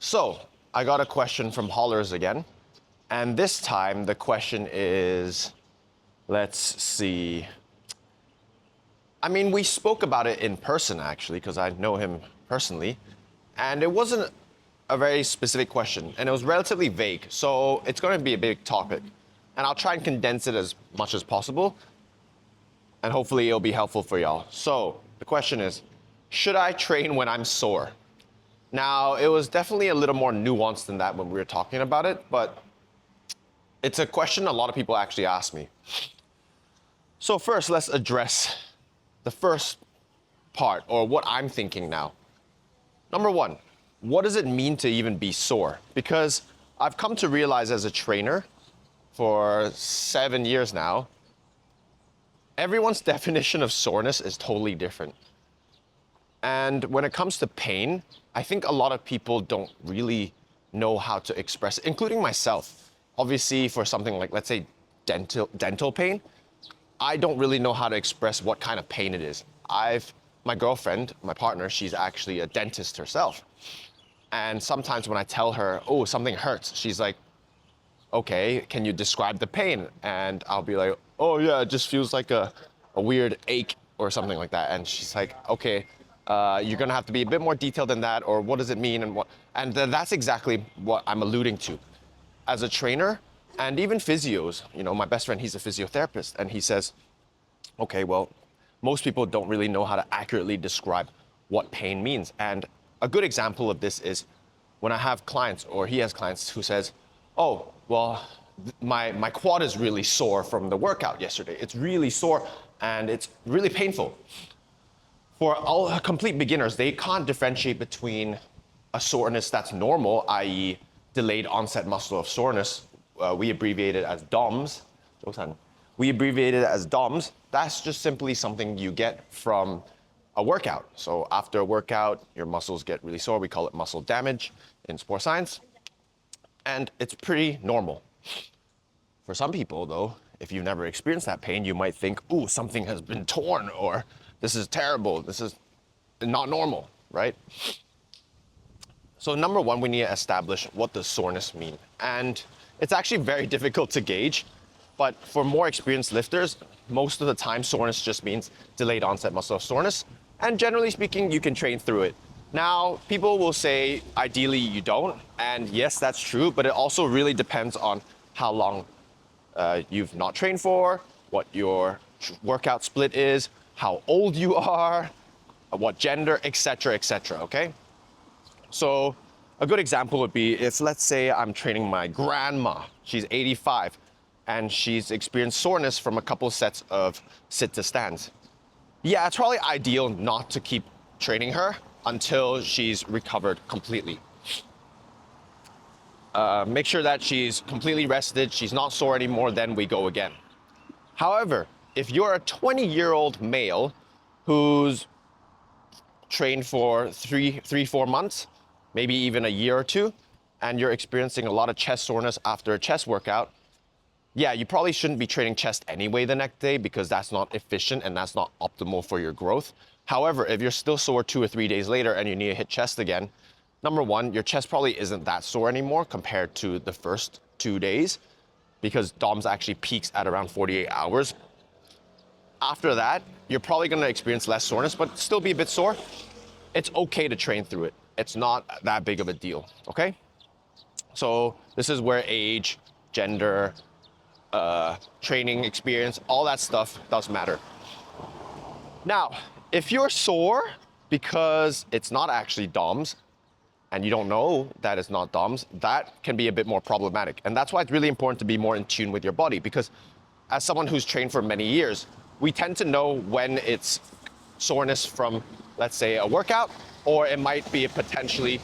So, I got a question from Hollers again. And this time the question is, let's see. I mean, we spoke about it in person actually, because I know him personally. And it wasn't a very specific question, and it was relatively vague. So it's going to be a big topic. And I'll try and condense it as much as possible. And hopefully it'll be helpful for y'all. So the question is, should I train when I'm sore? Now, it was definitely a little more nuanced than that when we were talking about it, but it's a question a lot of people actually ask me. So first, let's address the first part, or what I'm thinking now. Number one, what does it mean to even be sore? Because I've come to realize as a trainer for 7 years now, everyone's definition of soreness is totally different. And when it comes to pain, I think a lot of people don't really know how to express it, including myself. Obviously, for something like, let's say, dental pain, I don't really know how to express what kind of pain it is. My girlfriend, my partner, she's actually a dentist herself. And sometimes when I tell her, oh, something hurts, she's like, okay, can you describe the pain? And I'll be like, oh yeah, it just feels like a weird ache or something like that. And she's like, okay, you're gonna have to be a bit more detailed than that, or what does it mean, and that's exactly what I'm alluding to. As a trainer, and even physios, my best friend, he's a physiotherapist, and he says, okay, well, most people don't really know how to accurately describe what pain means. And a good example of this is when I have clients, or he has clients who says, oh, well, my quad is really sore from the workout yesterday. It's really sore and it's really painful. For all complete beginners, they can't differentiate between a soreness that's normal, i.e. delayed onset muscle of soreness. We abbreviate it as DOMS. We abbreviate it as DOMS. That's just simply something you get from a workout. So after a workout, your muscles get really sore. We call it muscle damage in sports science. And it's pretty normal. For some people, though, if you've never experienced that pain, you might think, ooh, something has been torn, or this is terrible, this is not normal, right? So number one, we need to establish what does soreness mean. And it's actually very difficult to gauge, but for more experienced lifters, most of the time soreness just means delayed onset muscle soreness. And generally speaking, you can train through it. Now, people will say, ideally you don't, and yes, that's true, but it also really depends on how long you've not trained for, what your workout split is, how old you are, what gender, etc., okay? So a good example would be if, let's say, I'm training my grandma. She's 85, and she's experienced soreness from a couple sets of sit to stands. Yeah, it's probably ideal not to keep training her until she's recovered completely. Make sure that she's completely rested, she's not sore anymore, then we go again. However, if you're a 20-year-old male who's trained for 4 months, maybe even a year or two, and you're experiencing a lot of chest soreness after a chest workout, yeah, you probably shouldn't be training chest anyway the next day, because that's not efficient and that's not optimal for your growth. However, if you're still sore 2 or 3 days later and you need to hit chest again, number one, your chest probably isn't that sore anymore compared to the first 2 days, because DOMS actually peaks at around 48 hours. After that, you're probably gonna experience less soreness, but still be a bit sore. It's okay to train through it. It's not that big of a deal, okay? So this is where age, gender, training experience, all that stuff does matter. Now, if you're sore because it's not actually DOMS, and you don't know that it's not DOMS, that can be a bit more problematic. And that's why it's really important to be more in tune with your body, because as someone who's trained for many years, we tend to know when it's soreness from, let's say, a workout, or it might be potentially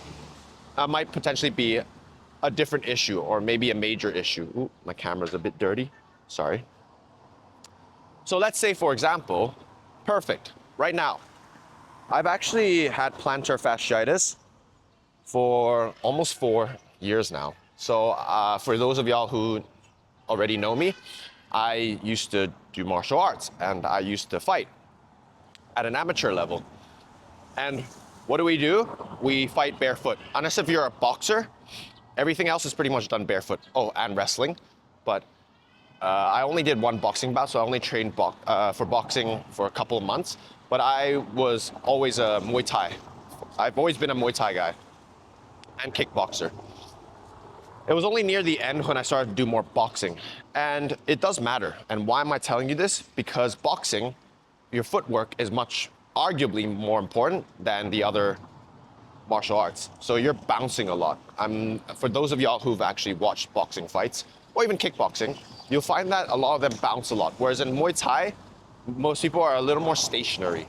be a different issue, or maybe a major issue. Ooh, my camera's a bit dirty, sorry. So let's say, for example, perfect, right now, I've actually had plantar fasciitis for almost 4 years now. So for those of y'all who already know me, I used to do martial arts and I used to fight at an amateur level. And What do? We fight barefoot. Unless if you're a boxer, everything else is pretty much done barefoot. Oh, and wrestling. But I only did one boxing bout, so I only trained for boxing for a couple of months. But I was always a Muay Thai. I've always been a Muay Thai guy and kickboxer. It was only near the end when I started to do more boxing. And it does matter. And why am I telling you this? Because boxing, your footwork is arguably more important than the other martial arts. So you're bouncing a lot. For those of y'all who've actually watched boxing fights, or even kickboxing, you'll find that a lot of them bounce a lot. Whereas in Muay Thai, most people are a little more stationary.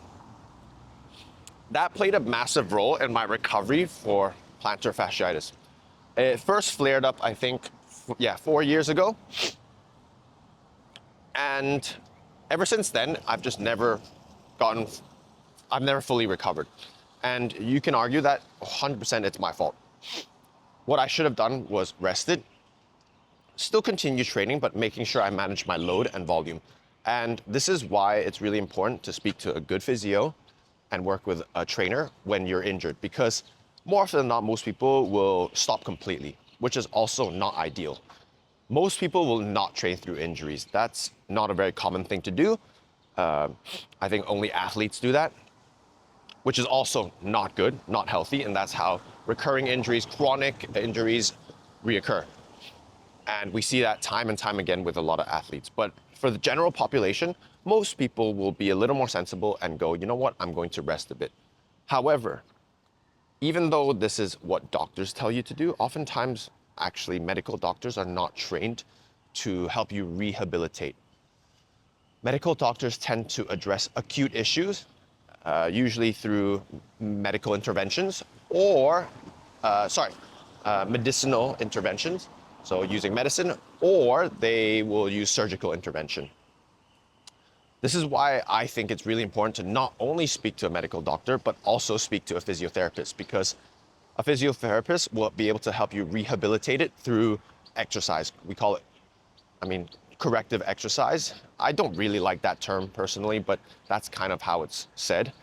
That played a massive role in my recovery for plantar fasciitis. It first flared up, I think, 4 years ago. And ever since then, I've never fully recovered. And you can argue that 100% it's my fault. What I should have done was rested, still continue training, but making sure I manage my load and volume. And this is why it's really important to speak to a good physio and work with a trainer when you're injured, because more often than not, most people will stop completely, which is also not ideal. Most people will not train through injuries. That's not a very common thing to do. I think only athletes do that, which is also not good, not healthy, and that's how recurring injuries, chronic injuries reoccur. And we see that time and time again with a lot of athletes. But for the general population, most people will be a little more sensible and go, you know what, I'm going to rest a bit. However, even though this is what doctors tell you to do, oftentimes actually medical doctors are not trained to help you rehabilitate. Medical doctors tend to address acute issues, usually through medical interventions or, medicinal interventions. So using medicine, or they will use surgical intervention. This is why I think it's really important to not only speak to a medical doctor, but also speak to a physiotherapist, because a physiotherapist will be able to help you rehabilitate it through exercise. We call it, corrective exercise. I don't really like that term personally, but that's kind of how it's said.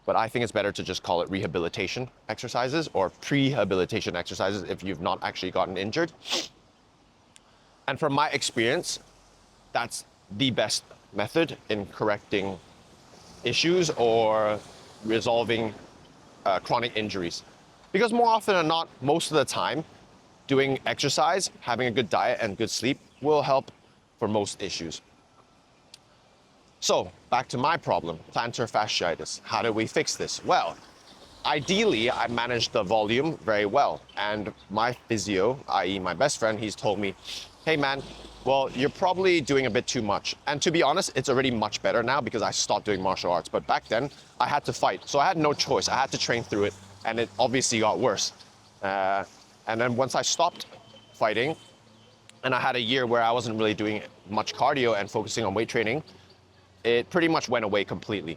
But I think it's better to just call it rehabilitation exercises or prehabilitation exercises if you've not actually gotten injured. And from my experience, that's the best method in correcting issues or resolving chronic injuries. Because more often than not, most of the time, doing exercise, having a good diet and good sleep will help for most issues. So back to my problem, plantar fasciitis. How do we fix this? Well, ideally, I manage the volume very well. And my physio, i.e. my best friend, he's told me, hey man, well, you're probably doing a bit too much. And to be honest, it's already much better now because I stopped doing martial arts. But back then, I had to fight. So I had no choice. I had to train through it. And it obviously got worse. And then once I stopped fighting, and I had a year where I wasn't really doing much cardio and focusing on weight training, it pretty much went away completely.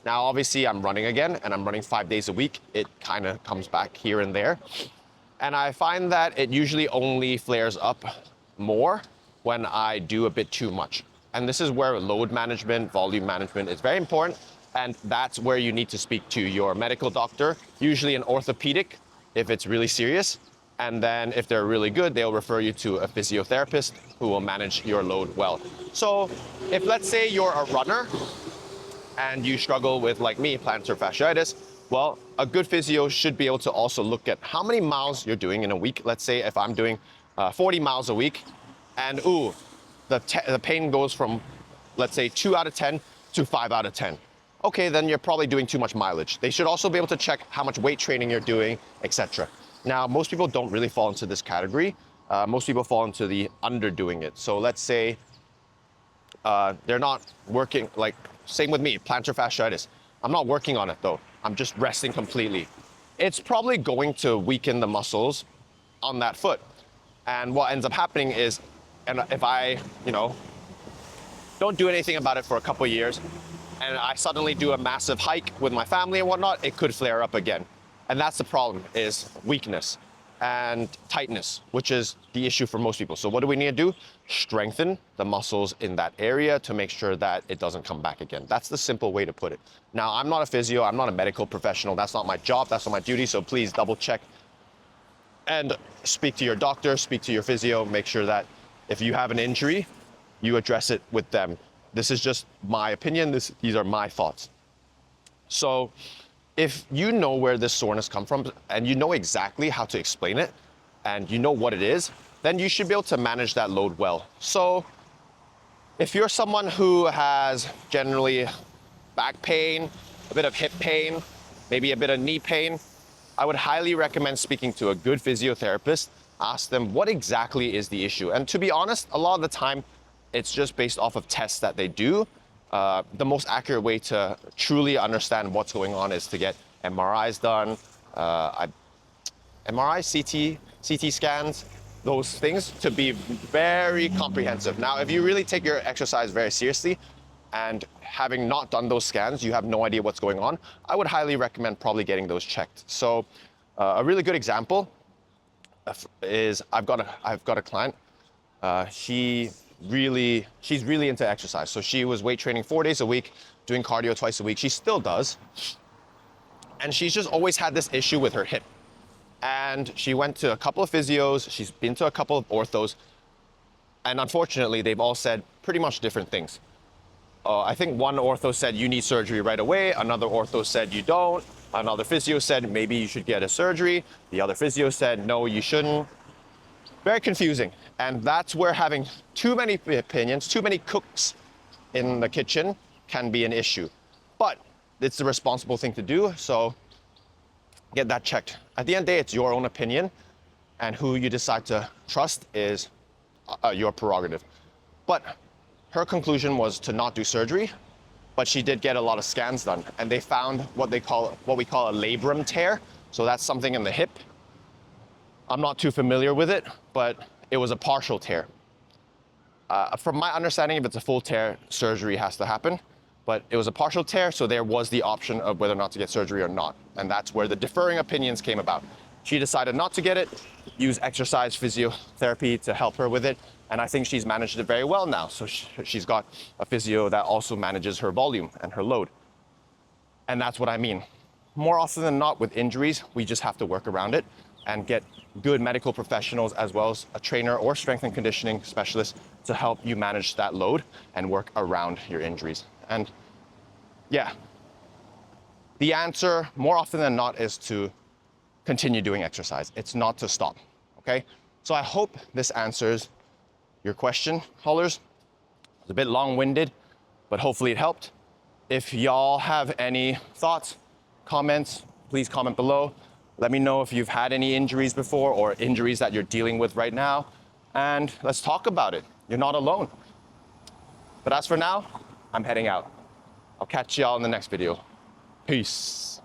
Now, obviously, I'm running again, and I'm running 5 days a week. It kind of comes back here and there. And I find that it usually only flares up more when I do a bit too much. And this is where load management, volume management is very important. And that's where you need to speak to your medical doctor, usually an orthopedic if it's really serious. And then if they're really good, they'll refer you to a physiotherapist who will manage your load well. So if let's say you're a runner and you struggle with, like me, plantar fasciitis, well, a good physio should be able to also look at how many miles you're doing in a week. Let's say if I'm doing 40 miles a week, and the pain goes from, let's say, 2 out of 10 to 5 out of 10. Okay, then you're probably doing too much mileage. They should also be able to check how much weight training you're doing, etc. Now, most people don't really fall into this category. Most people fall into the underdoing it. So let's say they're not working, like, same with me, plantar fasciitis. I'm not working on it though. I'm just resting completely. It's probably going to weaken the muscles on that foot. And what ends up happening is, and if I, don't do anything about it for a couple of years, and I suddenly do a massive hike with my family and whatnot, it could flare up again. And that's the problem, is weakness. and tightness, which is the issue for most people. So what do we need to do? Strengthen the muscles in that area to make sure that it doesn't come back again. That's the simple way to put it. Now, I'm not a physio, I'm not a medical professional. That's not my job, that's not my duty. So please double check and speak to your doctor, speak to your physio, make sure that if you have an injury, you address it with them. This is just my opinion, these are my thoughts. So if you know where this soreness comes from and you know exactly how to explain it and you know what it is, then you should be able to manage that load well. So if you're someone who has generally back pain, a bit of hip pain, maybe a bit of knee pain, I would highly recommend speaking to a good physiotherapist. Ask them what exactly is the issue. And to be honest, a lot of the time, it's just based off of tests that they do. The most accurate way to truly understand what's going on is to get MRIs done, MRI, CT scans, those things to be very comprehensive. Now, if you really take your exercise very seriously and having not done those scans, you have no idea what's going on, I would highly recommend probably getting those checked. So a really good example is I've got a client. She's really into exercise. So she was weight training 4 days a week, doing cardio twice a week. She still does. And she's just always had this issue with her hip. And she went to a couple of physios, she's been to a couple of orthos, and unfortunately, they've all said pretty much different things. I think one ortho said you need surgery right away, another ortho said you don't, another physio said maybe you should get a surgery, the other physio said no, you shouldn't. Very confusing, and that's where having too many opinions, too many cooks in the kitchen can be an issue. But it's the responsible thing to do, so get that checked. At the end of the day, it's your own opinion, and who you decide to trust is your prerogative. But her conclusion was to not do surgery, but she did get a lot of scans done, and they found what we call a labrum tear. So that's something in the hip. I'm not too familiar with it, but it was a partial tear. From my understanding, if it's a full tear, surgery has to happen. But it was a partial tear, so there was the option of whether or not to get surgery or not. And that's where the differing opinions came about. She decided not to get it, use exercise physiotherapy to help her with it, and I think she's managed it very well now. So she's got a physio that also manages her volume and her load. And that's what I mean. More often than not with injuries, we just have to work around it and get good medical professionals as well as a trainer or strength and conditioning specialist to help you manage that load and work around your injuries. And yeah, the answer more often than not is to continue doing exercise. It's not to stop, okay? So I hope this answers your question, haulers. It's a bit long-winded, but hopefully it helped. If y'all have any thoughts, comments, please comment below. Let me know if you've had any injuries before or injuries that you're dealing with right now, and let's talk about it. You're not alone. But as for now, I'm heading out. I'll catch y'all in the next video. Peace.